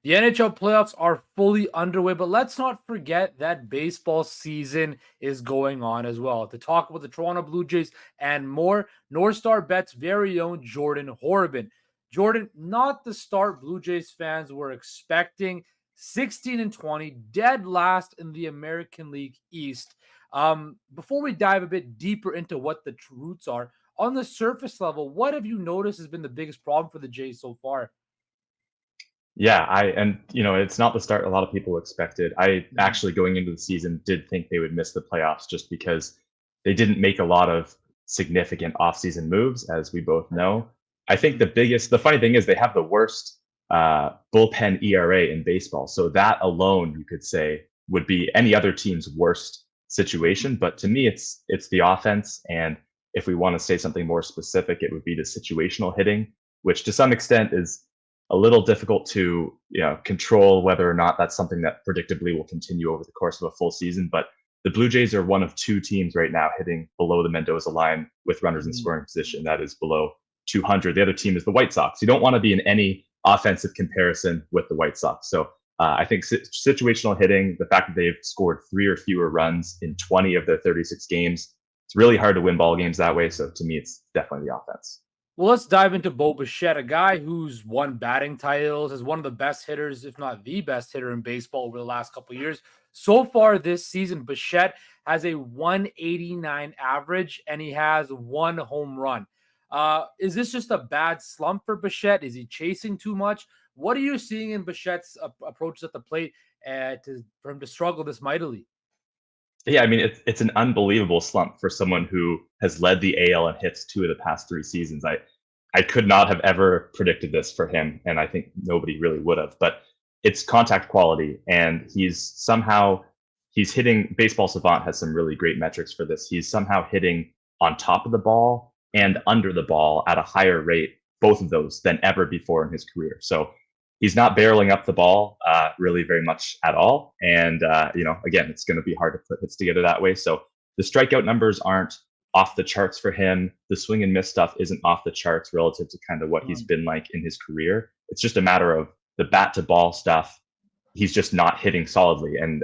The NHL playoffs are fully underway, but let's not forget that baseball season is going on as well. To talk about the Toronto Blue Jays and more, NorthStar Bets' very own Jordan Horrobin. Jordan, not the start Blue Jays fans were expecting. 16-20, dead last in the American League East. Before we dive a bit deeper into what the roots are, on the surface level, what have you noticed has been the biggest problem for the Jays so far? Yeah, it's not the start a lot of people expected. I Mhm. actually going into the season did think they would miss the playoffs just because they didn't make a lot of significant offseason moves, as we both know. I think Mhm. the funny thing is they have the worst bullpen ERA in baseball. So that alone, you could say, would be any other team's worst situation. But to me, it's the offense, and if we want to say something more specific, it would be the situational hitting, which to some extent is a little difficult to control whether or not that's something that predictably will continue over the course of a full season. But the Blue Jays are one of two teams right now hitting below the Mendoza line with runners in Mhm. scoring position. That is below 200. The other team is the White Sox. You don't want to be in any offensive comparison with the White Sox. So I think situational hitting, the fact that they've scored 3 or fewer runs in 20 of their 36 games, it's really hard to win ball games that way. So to me, it's definitely the offense. Well, let's dive into Bo Bichette, a guy who's won batting titles, is one of the best hitters, if not the best hitter in baseball over the last couple of years. So far this season, Bichette has a 189 average and he has one home run. Is this just a bad slump for Bichette? Is he chasing too much? What are you seeing in Bichette's approaches at the plate for him to struggle this mightily? Yeah, I mean, it's an unbelievable slump for someone who has led the AL in hits 2 of the past 3 seasons. I could not have ever predicted this for him, and I think nobody really would have, but it's contact quality, and he's hitting. Baseball Savant has some really great metrics for this. He's somehow hitting on top of the ball and under the ball at a higher rate, both of those, than ever before in his career. So he's not barreling up the ball really very much at all. And again, it's going to be hard to put hits together that way. So the strikeout numbers aren't off the charts for him. The swing and miss stuff isn't off the charts relative to kind of what he's Mhm. been like in his career. It's just a matter of the bat to ball stuff. He's just not hitting solidly. And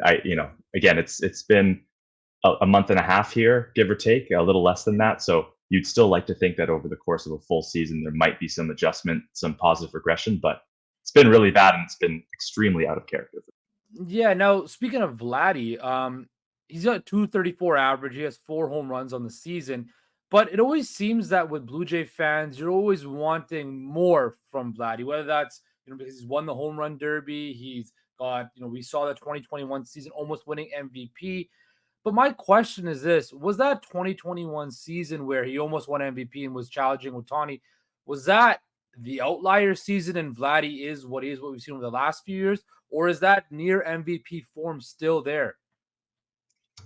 again, it's been a month and a half here, give or take, a little less than that. So you'd still like to think that over the course of a full season, there might be some adjustment, some positive regression, but it's been really bad and it's been extremely out of character. Yeah, now speaking of Vladdy, he's got 234 average. He has 4 home runs on the season. But it always seems that with Blue Jay fans, you're always wanting more from Vladdy, whether that's because he's won the home run derby, he's got, we saw the 2021 season almost winning MVP. But my question is this: was that 2021 season where he almost won MVP and was challenging Otani? Was that the outlier season and Vladdy is what he is, what we've seen over the last few years? Or is that near MVP form still there?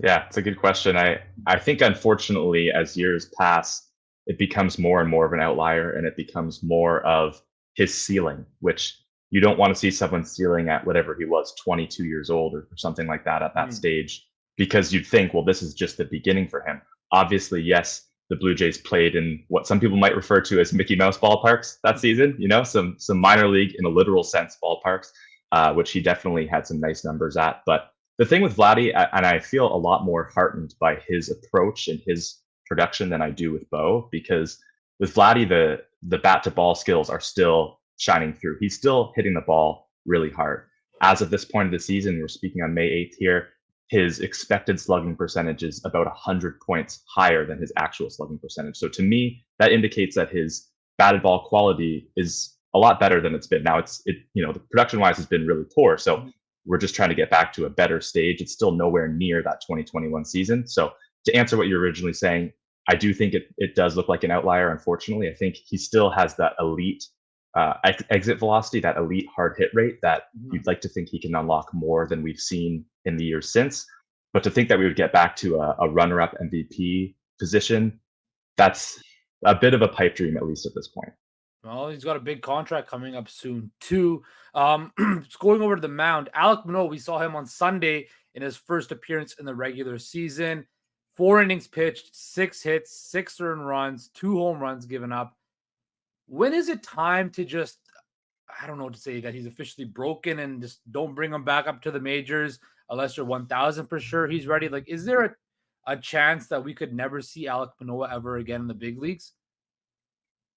Yeah, it's a good question. I think unfortunately, as years pass, it becomes more and more of an outlier, and it becomes more of his ceiling, which you don't want to see someone ceiling at whatever he was, 22 years old or something like that at that Mm, stage, because you'd think, well, this is just the beginning for him. Obviously, yes, the Blue Jays played in what some people might refer to as Mickey Mouse ballparks that season. Some minor league in a literal sense ballparks, which he definitely had some nice numbers at, but the thing with Vladdy, and I feel a lot more heartened by his approach and his production than I do with Bo, because with Vladdy, the bat to ball skills are still shining through. He's still hitting the ball really hard. As of this point of the season, we're speaking on May 8th here, his expected slugging percentage is about 100 points higher than his actual slugging percentage. So to me, that indicates that his batted ball quality is a lot better than it's been. Now the production wise has been really poor. So mhm. we're just trying to get back to a better stage. It's still nowhere near that 2021 season. So to answer what you're originally saying, I do think it does look like an outlier. Unfortunately, I think he still has that elite exit velocity, that elite hard hit rate that Mhm. you'd like to think he can unlock more than we've seen in the years since. But to think that we would get back to a runner-up MVP position, that's a bit of a pipe dream, at least at this point. Well, he's got a big contract coming up soon, too. Just going over to the mound, Alec Manoah, we saw him on Sunday in his first appearance in the regular season. 4 innings pitched, 6 hits, 6 earned runs, 2 home runs given up. When is it time to just I don't know what to say, that he's officially broken and just don't bring him back up to the majors unless you're 1000 for sure he's ready? Like, is there a chance that we could never see Alek Manoah ever again in the big leagues?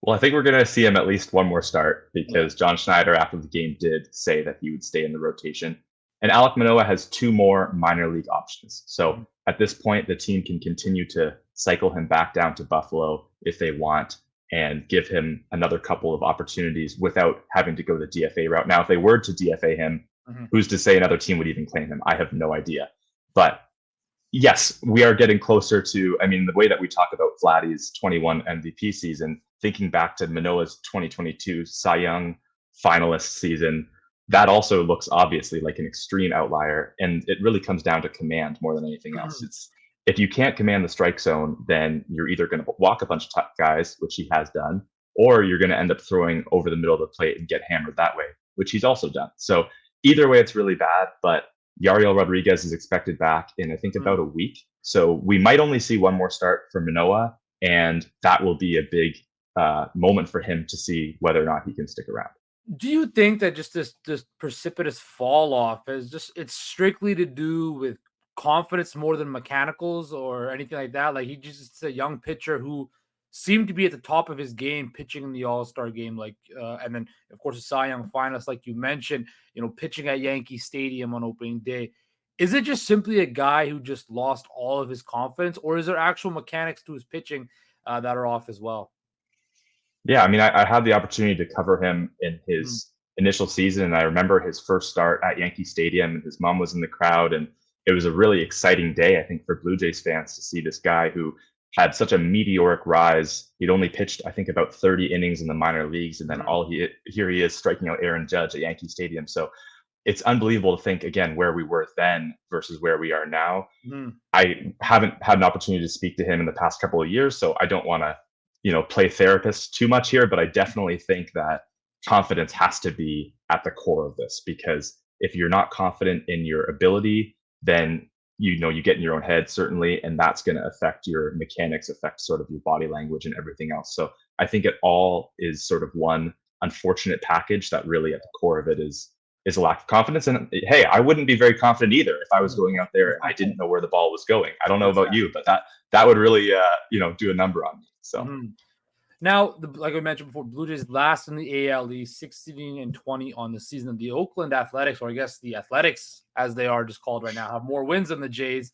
Well, I think we're going to see him at least one more start Yeah. because John Schneider, after the game, did say that he would stay in the rotation. And Alek Manoah has two more minor league options. So Mhm. at this point, the team can continue to cycle him back down to Buffalo if they want and give him another couple of opportunities without having to go the DFA route. Now, if they were to DFA him, Mhm. who's to say another team would even claim him? I have no idea. But yes, we are getting closer to. I mean, the way that we talk about Vladdy's 21 MVP season, thinking back to Manoah's 2022 Cy Young finalist season, that also looks obviously like an extreme outlier. And it really comes down to command more than anything else. It's if you can't command the strike zone, then you're either going to walk a bunch of tough guys, which he has done, or you're going to end up throwing over the middle of the plate and get hammered that way, which he's also done. So either way, it's really bad. But Yariel Rodriguez is expected back in, I think, about Mhm. a week. So we might only see one more start for Manoah, and that will be a big moment for him to see whether or not he can stick around. Do you think that just this precipitous fall off is just it's strictly to do with confidence more than mechanicals or anything like that? Like he just a young pitcher who seemed to be at the top of his game pitching in the All-Star game, like and then of course a Cy Young finalist, like you mentioned, pitching at Yankee Stadium on opening day. Is it just simply a guy who just lost all of his confidence, or is there actual mechanics to his pitching that are off as well? Yeah, I mean, I had the opportunity to cover him in Mhm. his initial season, and I remember his first start at Yankee Stadium, and his mom was in the crowd, and it was a really exciting day, I think, for Blue Jays fans to see this guy who had such a meteoric rise. He'd only pitched, I think, about 30 innings in the minor leagues, and then Mhm. all he here he is striking out Aaron Judge at Yankee Stadium. So it's unbelievable to think again where we were then versus where we are now. Mhm. I haven't had an opportunity to speak to him in the past couple of years, so I don't want to, play therapist too much here. But I definitely think that confidence has to be at the core of this because if you're not confident in your ability, then you get in your own head certainly, and that's going to affect your mechanics, affect sort of your body language and everything else. So I think it all is sort of one unfortunate package that really at the core of it is a lack of confidence. And hey, I wouldn't be very confident either if I was going out there and I didn't know where the ball was going. I don't know about Exactly. you, but that would really do a number on me. So Mhm. Now, like I mentioned before, Blue Jays last in the AL East, 16-20 on the season. The Oakland Athletics, or I guess the Athletics, as they are just called right now, have more wins than the Jays.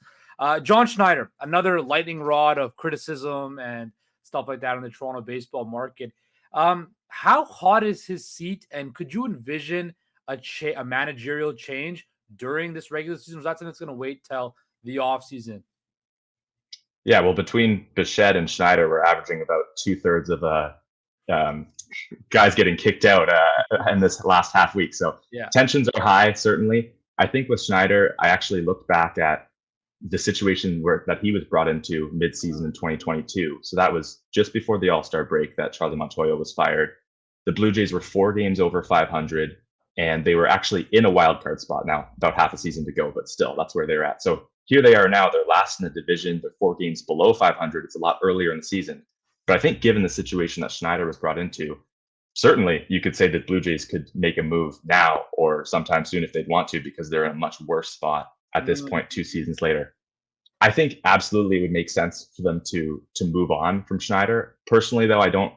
John Schneider, another lightning rod of criticism and stuff like that in the Toronto baseball market. How hot is his seat, and could you envision a managerial change during this regular season? Or is that something that's going to wait till the offseason? yeah, well, between Bichette and Schneider, we're averaging about 2/3 of um, guys getting kicked out in this last half week. So Yeah. tensions are high, certainly. I think with Schneider, I actually looked back at the situation where that he was brought into midseason in 2022. So that was just before the All-Star break that Charlie Montoyo was fired. The Blue Jays were 4 games over 500, and they were actually in a wild card spot now, about half a season to go, but still, that's where they're at. So here they are now. They're last in the division. They're 4 games below 500. It's a lot earlier in the season. But I think given the situation that Schneider was brought into, certainly you could say that Blue Jays could make a move now or sometime soon if they'd want to, because they're in a much worse spot at this Mm, point 2 seasons later. I think absolutely it would make sense for them to move on from Schneider. Personally, though, I don't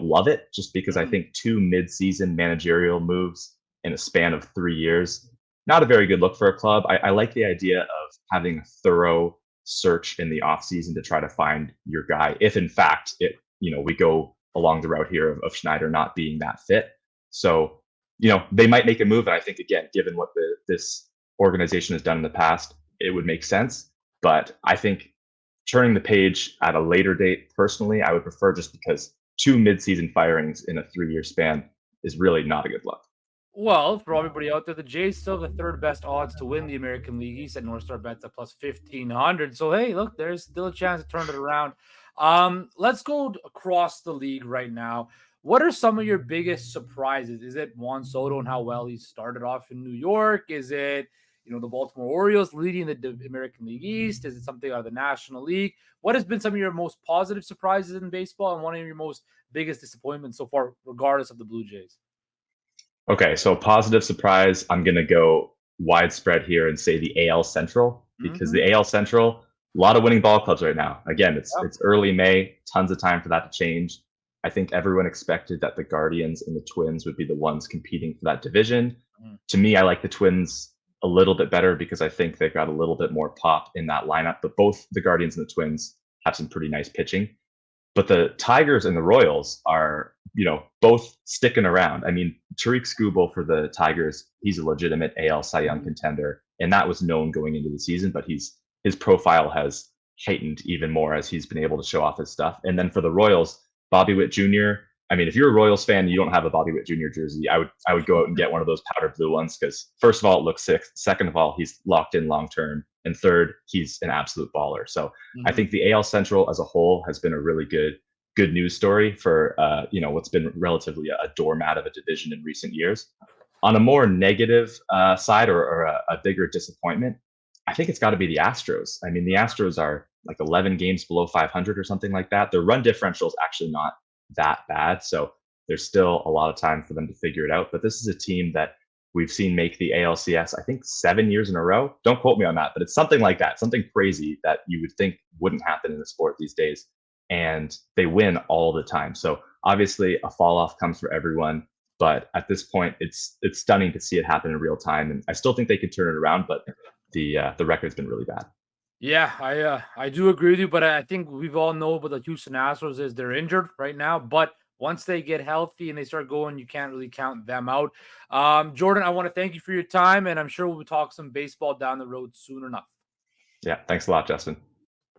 love it just because I mm, think two mid-season managerial moves in a span of 3 years, not a very good look for a club. I like the idea of having a thorough search in the offseason to try to find your guy, if in fact we go along the route here of Schneider not being that fit. So, they might make a move, and I think again, given what this organization has done in the past, it would make sense. But I think turning the page at a later date, personally, I would prefer just because two midseason firings in a 3 year span is really not a good look. Well, for everybody out there, the Jays still have the third best odds to win the American League East at NorthStar Bets at plus 1500. So hey, look, there's still a chance to turn it around. Let's go across the league right now. What are some of your biggest surprises? Is it Juan Soto and how well he started off in New York? Is it the Baltimore Orioles leading the American League East? Is it something out of the National League? What has been some of your most positive surprises in baseball and one of your most biggest disappointments so far, regardless of the Blue Jays? Okay, so positive surprise. I'm gonna go widespread here and say the AL Central because the Mhm. AL Central, a lot of winning ball clubs right now. Again, Yep. it's early May, tons of time for that to change. I think everyone expected that the Guardians and the Twins would be the ones competing for that division. Mhm. To me, I like the Twins a little bit better because I think they've got a little bit more pop in that lineup. But both the Guardians and the Twins have some pretty nice pitching. But the Tigers and the Royals are, both sticking around. I mean, Tariq Skubal for the Tigers, he's a legitimate AL Cy Young Mhm. contender, and that was known going into the season. But his profile has heightened even more as he's been able to show off his stuff. And then for the Royals, Bobby Witt Jr. I mean, if you're a Royals fan, and you don't have a Bobby Witt Jr. jersey. I would go out and get one of those powder blue ones because first of all, it looks sick. Second of all, he's locked in long term, and third, he's an absolute baller. So I Mhm. think the AL Central as a whole has been a really good news story for what's been relatively a doormat of a division in recent years. On a more negative side or a bigger disappointment, I think it's got to be the Astros. I mean, the Astros are like 11 games below 500 or something like that. Their run differential is actually not that bad, so there's still a lot of time for them to figure it out. But this is a team that we've seen make the ALCS, I think 7 years in a row. Don't quote me on that, but it's something like that, something crazy that you would think wouldn't happen in the sport these days. And they win all the time. So obviously, a fall off comes for everyone. But at this point, it's stunning to see it happen in real time. And I still think they could turn it around, but the record's been really bad. Yeah, I do agree with you, but I think we've all know about the Houston Astros is they're injured right now, but once they get healthy and they start going, you can't really count them out. Jordan, I want to thank you for your time, and I'm sure we'll talk some baseball down the road soon enough. Yeah, thanks a lot, Justin.